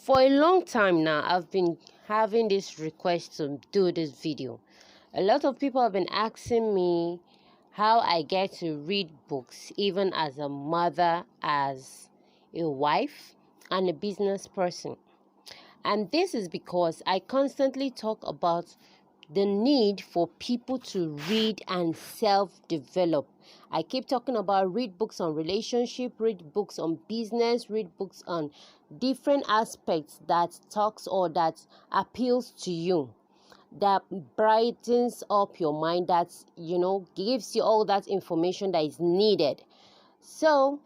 For a long time now, I've been having this request to do this video. A lot of people have been asking me how I get to read books, even as a mother, as a wife, and a business person. And this is because I constantly talk about the need for people to read and self-develop. I keep talking about read books on relationship, read books on business, read books on different aspects that talks or that appeals to you, that brightens up your mind, that gives you all that information that is needed. So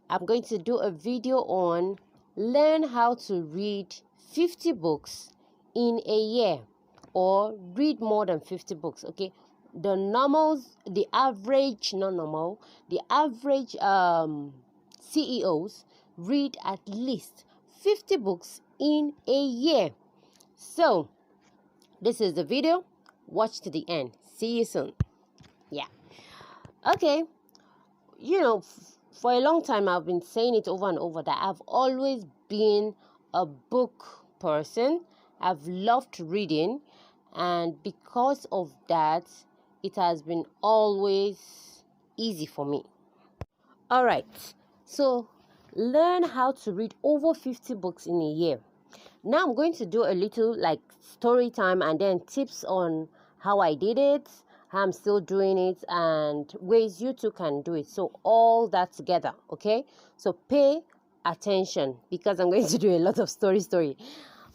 I'm going to do a video on learn how to read 50 books in a year, or read more than 50 books. Okay, the average CEOs read at least 50 books in a year. So this is the video. Watch to the end. See you soon. Yeah. Okay. For a long time I've been saying it over and over that I've always been a book person. I've loved reading, and because of that, it has been always easy for me. All right, so learn how to read over 50 books in a year. Now I'm going to do a little story time and then tips on how I did it, how I'm still doing it, and ways you too can do it. So all that together, okay? So pay attention because I'm going to do a lot of story.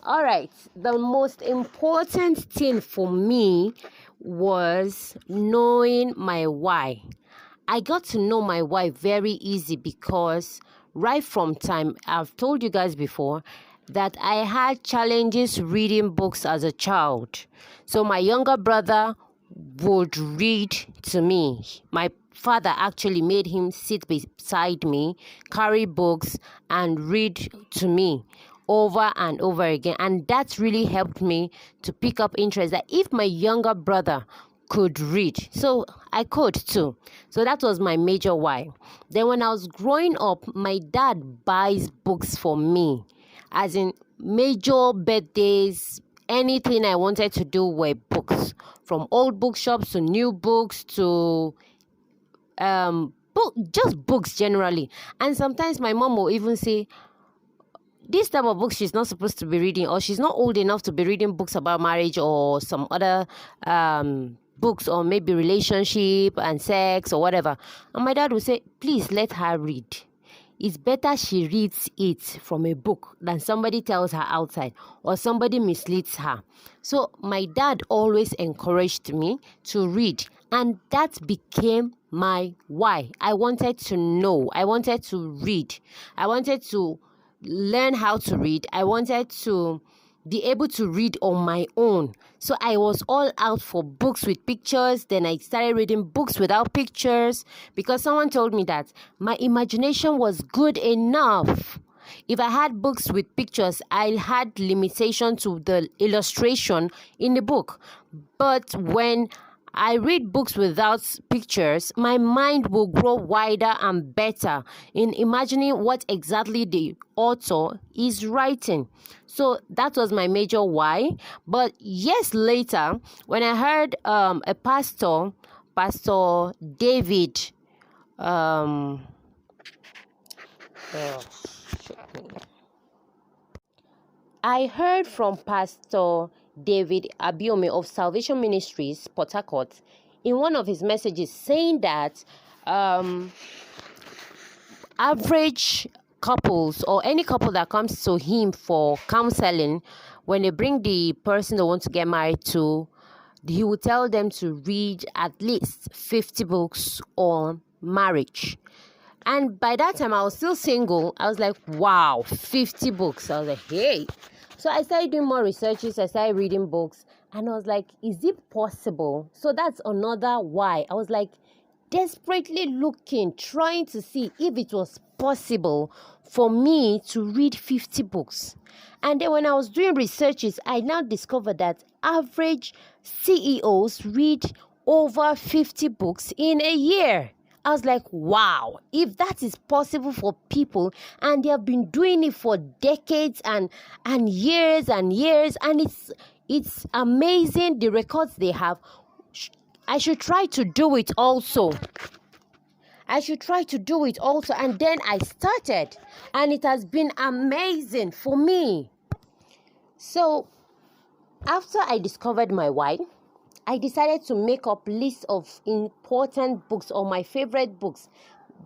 All right, the most important thing for me was knowing my why. I got to know my why very easy because right from time, I've told you guys before that I had challenges reading books as a child. So my younger brother would read to me. My father actually made him sit beside me, carry books, and read to me over and over again. And that really helped me to pick up interest that if my younger brother could read, so I could too. So that was my major why. Then when I was growing up, my dad buys books for me, as in major birthdays, anything I wanted to do were books, from old bookshops to new books to just books generally. And sometimes my mom will even say, this type of books she's not supposed to be reading, or she's not old enough to be reading books about marriage or some other books, or maybe relationship and sex or whatever. And my dad would say, please let her read. It's better she reads it from a book than somebody tells her outside or somebody misleads her. So my dad always encouraged me to read, and that became my why. I wanted to know. I wanted to read. I wanted to learn how to read. I wanted to be able to read on my own. So I was all out for books with pictures. Then I started reading books without pictures because someone told me that my imagination was good enough. If I had books with pictures, I had limitation to the illustration in the book. But when I read books without pictures, my mind will grow wider and better in imagining what exactly the author is writing. So that was my major why. But years later, when I heard a pastor, Pastor David, I heard from Pastor David Abiome of Salvation Ministries, Port Harcourt, in one of his messages saying that average couples or any couple that comes to him for counseling, when they bring the person they want to get married to, he will tell them to read at least 50 books on marriage. And by that time, I was still single. I was like, wow, 50 books. I was like, hey. So I started doing more researches. I started reading books. And I was like, is it possible? So that's another why. I was like desperately looking, trying to see if it was possible for me to read 50 books. And then when I was doing researches, I now discovered that average CEOs read over 50 books in a year. I was like, wow, if that is possible for people, and they have been doing it for decades and years and years, and it's amazing the records they have. I should try to do it also. And then I started, and it has been amazing for me. So after I discovered my why, I decided to make up lists of important books or my favorite books.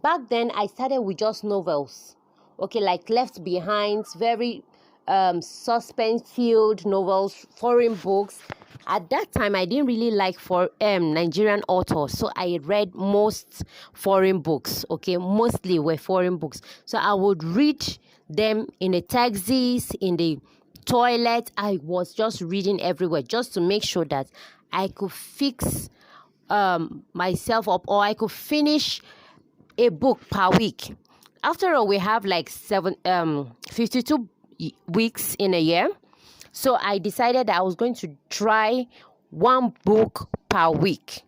Back then, I started with just novels. Okay, like Left Behind, very suspense-filled novels, foreign books. At that time, I didn't really like Nigerian authors, so I read most foreign books. Okay, mostly were foreign books. So I would read them in the taxis, in the toilet. I was just reading everywhere just to make sure that I could fix myself up, or I could finish a book per week. After all, we have like 52 weeks in a year. So I decided that I was going to try one book per week.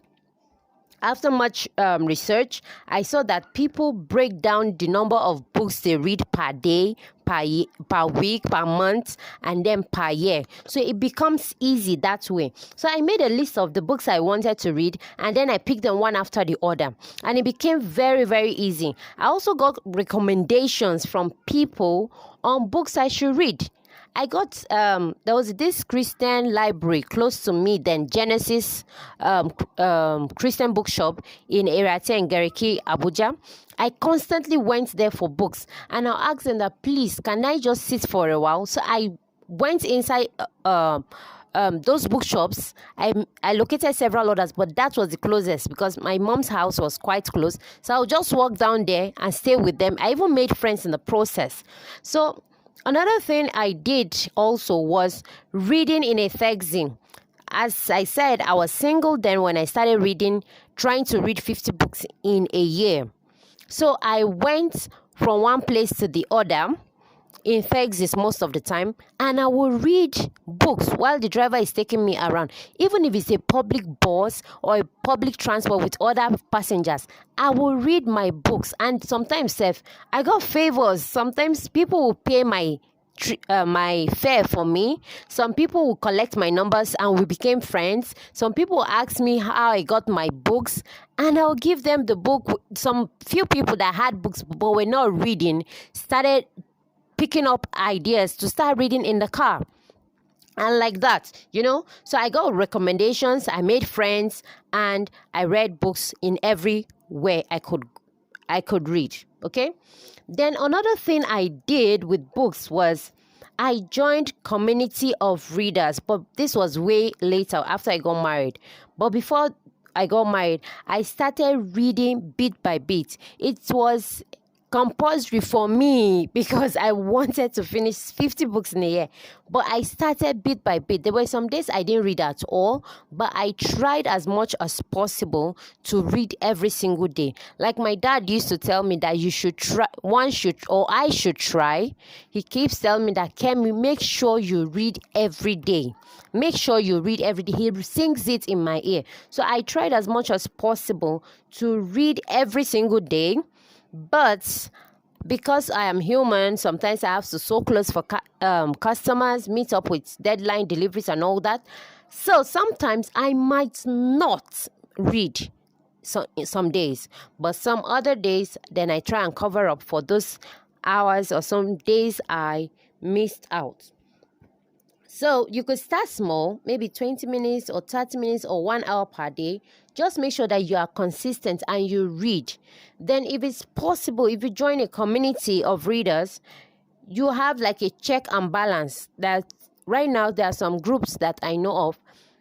After much research, I saw that people break down the number of books they read per day, per week, per month, and then per year. So it becomes easy that way. So I made a list of the books I wanted to read, and then I picked them one after the other. And it became very, very easy. I also got recommendations from people on books I should read. I got, there was this Christian library close to me, then Genesis Christian bookshop in Area 10, Gariki, Abuja. I constantly went there for books, and I asked them that, please, can I just sit for a while? So I went inside those bookshops. I located several others, but that was the closest because my mom's house was quite close. So I'll just walk down there and stay with them. I even made friends in the process. So another thing I did also was reading in a magazine. As I said, I was single then when I started reading, trying to read 50 books in a year. So I went from one place to the other, in magazines most of the time, and I will read books while the driver is taking me around. Even if it's a public bus or a public transport with other passengers, I will read my books. And sometimes, I got favors. Sometimes people will pay my fare for me. Some people will collect my numbers and we became friends. Some people ask me how I got my books, and I'll give them the book. Some few people that had books but were not reading started picking up ideas to start reading in the car. And like that, so I got recommendations, I made friends, and I read books in every way I could read. Okay. Then another thing I did with books was I joined community of readers, but this was way later after I got married. But before I got married, I started reading bit by bit. It was compulsory for me because I wanted to finish 50 books in a year. But I started bit by bit. There were some days I didn't read at all, but I tried as much as possible to read every single day. Like my dad used to tell me that you should try, I should try. He keeps telling me that, Kemi, make sure you read every day. Make sure you read every day. He sings it in my ear. So I tried as much as possible to read every single day. But because I am human, sometimes I have to so close for customers, meet up with deadline deliveries and all that. So sometimes I might not read some days, but some other days, then I try and cover up for those hours or some days I missed out. So you could start small, maybe 20 minutes or 30 minutes or 1 hour per day. Just make sure that you are consistent and you read. Then if it's possible, if you join a community of readers, you have like a check and balance. That right now there are some groups that I know of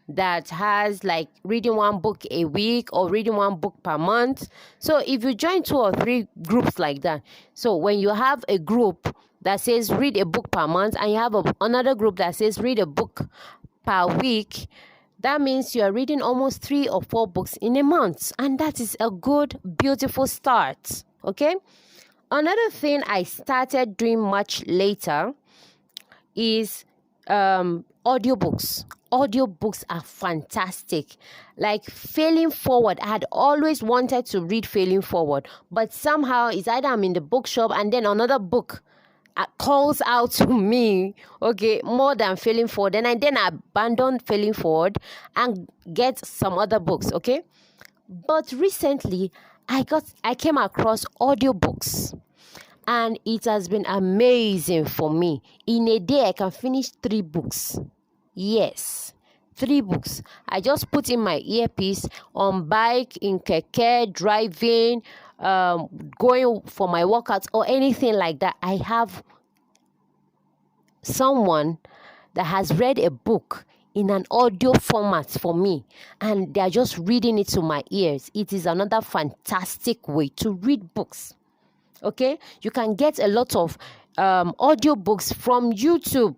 that has like reading one book a week or reading one book per month. So if you join 2 or 3 groups like that, so when you have a group that says read a book per month and you have another group that says read a book per week, that means you are reading almost 3 or 4 books in a month, and that is a good, beautiful start. Okay. Another thing I started doing much later is audiobooks. Audiobooks are fantastic. Like Failing Forward, I had always wanted to read Failing Forward, but somehow it's either I'm in the bookshop and then another book calls out to me, okay, more than Failing Forward, and then I abandon Failing Forward and get some other books, okay. But recently I came across audiobooks, and it has been amazing for me. In a day I can finish 3 books. Yes, 3 books. I just put in my earpiece on bike, in keke, driving, going for my workouts or anything like that. I have someone that has read a book in an audio format for me, and they are just reading it to my ears. It is another fantastic way to read books. Okay, you can get a lot of audiobooks from YouTube,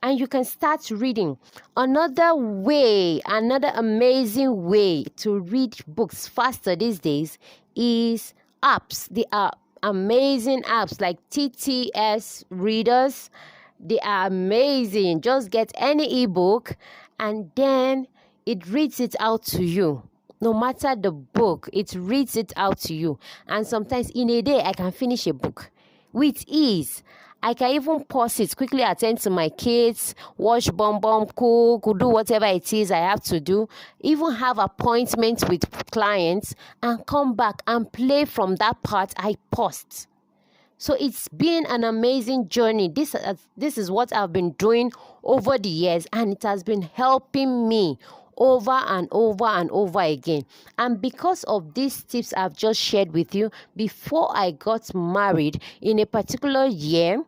and you can start reading. Another amazing way to read books faster these days is apps. There are amazing apps like TTS readers. They are amazing. Just get any ebook and then it reads it out to you. No matter the book, it reads it out to you. And sometimes in a day, I can finish a book with ease. I can even pause it, quickly attend to my kids, watch cook, do whatever it is I have to do, even have appointments with clients, and come back and play from that part I paused. So it's been an amazing journey. This is what I've been doing over the years, and it has been helping me over and over and over again. And because of these tips I've just shared with you, before I got married in a particular year,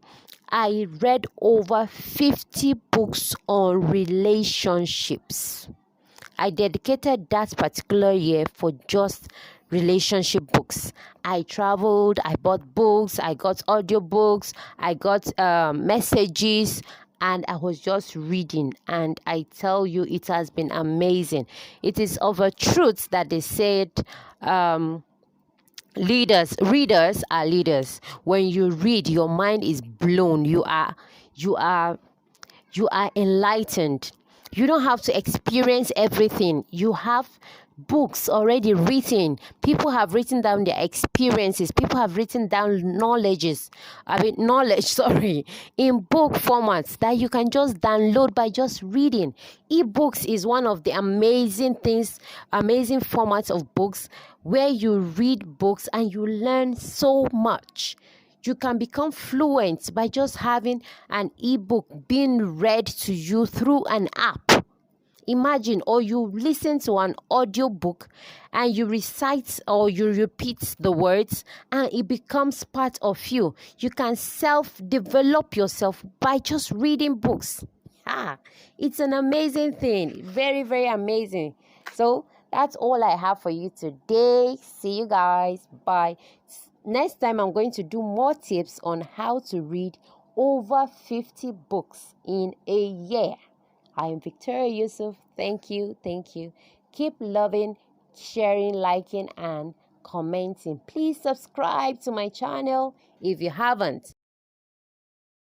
I read over 50 books on relationships. I dedicated that particular year for just relationship books. I traveled, I bought books, I got audiobooks, I got messages, and I was just reading. And I tell you, it has been amazing. It is of a truth that they said, readers are leaders. When you read, your mind is blown. You are enlightened. You don't have to experience everything. You have books already written. People have written down their experiences. People have written down knowledge, in book formats that you can just download by just reading. eBooks is one of the amazing formats of books where you read books and you learn so much. You can become fluent by just having an ebook being read to you through an app. Imagine, or you listen to an audiobook and you recite or you repeat the words and it becomes part of you. You can self-develop yourself by just reading books. It's an amazing thing. Very, very amazing. So that's all I have for you today. See you guys. Bye. Next time, I'm going to do more tips on how to read over 50 books in a year. I am Victoria Yoosuff. Thank you. Keep loving, sharing, liking, and commenting. Please subscribe to my channel if you haven't.